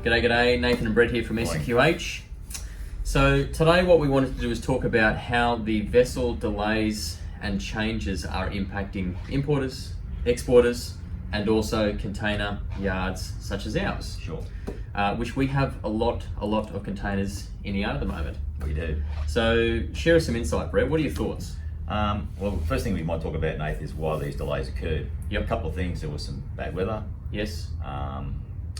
G'day, Nathan and Brett here from SQH. So today what we wanted to do is talk about how the vessel delays and changes are impacting importers, exporters, and also container yards such as ours. Sure. Which we have a lot of containers in the yard at the moment. We do. So share us some insight, Brett. What are your thoughts? Well, the first thing we might talk about, Nath, is why these delays occurred. Yep. A couple of things. There was some bad weather. Yes.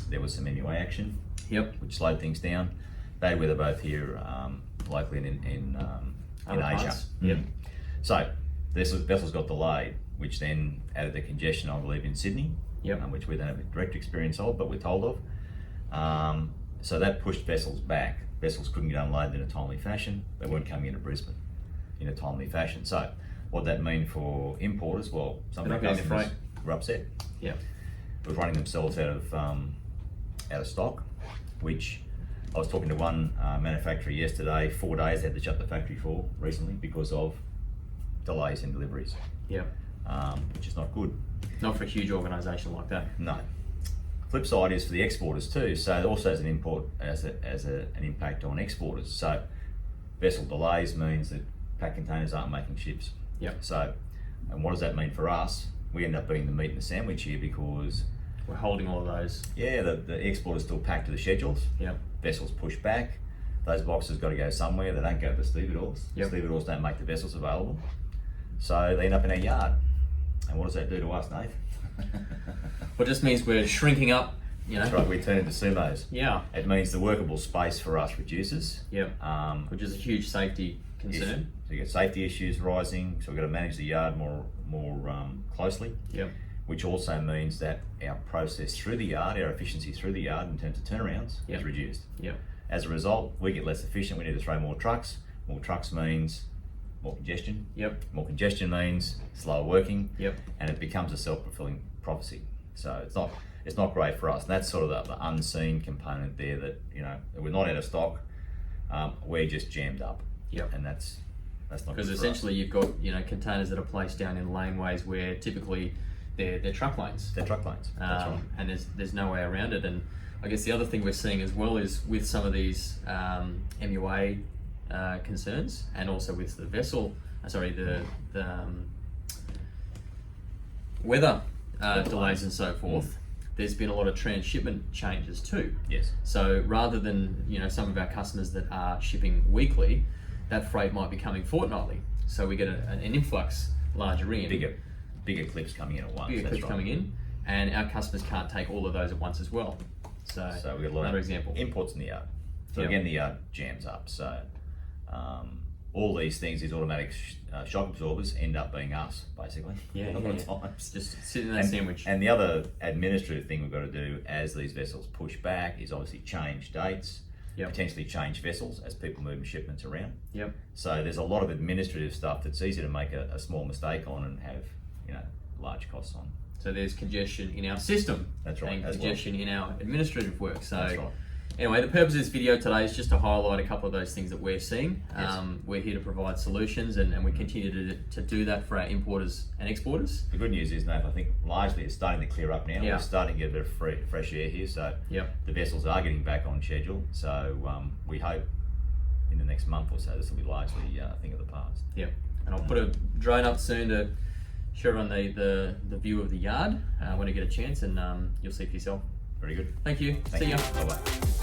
There was some MUA action. Yep. Which slowed things down. Bad weather both here locally and in Asia. Yep. So vessels got delayed, which then added the congestion, I believe, in Sydney. Yep. Which we don't have a direct experience of, but we're told of. So that pushed vessels back. Vessels couldn't get unloaded in a timely fashion. They weren't coming into Brisbane in a timely fashion. So what that mean for importers? Well, some of our customers were upset. Yeah. Were running themselves out of stock, which I was talking to one manufacturer yesterday. 4 days they had to shut the factory for recently because of delays in deliveries. Yeah. Which is not good. Not for a huge organisation like that. No. Flip side is for the exporters too. So it also has an impact on exporters. So vessel delays means that pack containers aren't making ships. Yep. So, and what does that mean for us? We end up being the meat in the sandwich here because we're holding all of those. Yeah, the exporters still pack to the schedules. Yep. Vessels push back. Those boxes got to go somewhere. They don't go to the stevedores. Yep. The stevedores don't make the vessels available. So they end up in our yard. And what does that do to us, Nate? Well, it just means we're shrinking up, you know. That's right, we turn into sumos. Yeah. It means the workable space for us reduces. Yep. Which is a huge safety concern. So you get safety issues rising, so we've got to manage the yard more closely. Yep. Which also means that our process through the yard, our efficiency through the yard in terms of turnarounds is reduced. Yep. As a result, we get less efficient, we need to throw more trucks. More trucks means more congestion. Yep. More congestion means slower working. Yep. And it becomes a self-fulfilling prophecy. So it's not great for us. And that's sort of the unseen component there that, you know, we're not out of stock, we're just jammed up. Yep. And that's not good. Because essentially you've got, you know, containers that are placed down in laneways where typically they're truck lanes. They're truck lanes. That's right. And there's no way around it. And I guess the other thing we're seeing as well is with some of these MUA concerns, and also with the vessel, the weather delays and so forth. There's been a lot of transshipment changes too. Yes. So rather than, you know, some of our customers that are shipping weekly, that freight might be coming fortnightly. So we get an influx larger in. Bigger clips coming in at once. Bigger clips coming in, and our customers can't take all of those at once as well. So we got a lot another of example. Imports in the yard. So again, the yard jams up. So all these things, these automatic shock absorbers, end up being us basically. A lot of times. Just sitting in that sandwich. And the other administrative thing we've got to do as these vessels push back is obviously change dates. Potentially change vessels as people move shipments around. Yep. So there's a lot of administrative stuff that's easy to make a small mistake on and have, you know, large costs on. So there's congestion in our system. That's right. And congestion in our administrative work. So that's right. Anyway, the purpose of this video today is just to highlight a couple of those things that we're seeing. Yes. We're here to provide solutions, and we continue to do that for our importers and exporters. The good news is, Nathan, I think largely it's starting to clear up now. Yeah. We're starting to get a bit of fresh air here, so the vessels are getting back on schedule. So we hope in the next month or so this will be largely a thing of the past. Yep. And I'll put a drone up soon to show everyone the view of the yard when you get a chance, and you'll see for yourself. Very good. Thank you. Thank See you. ya. Bye-bye.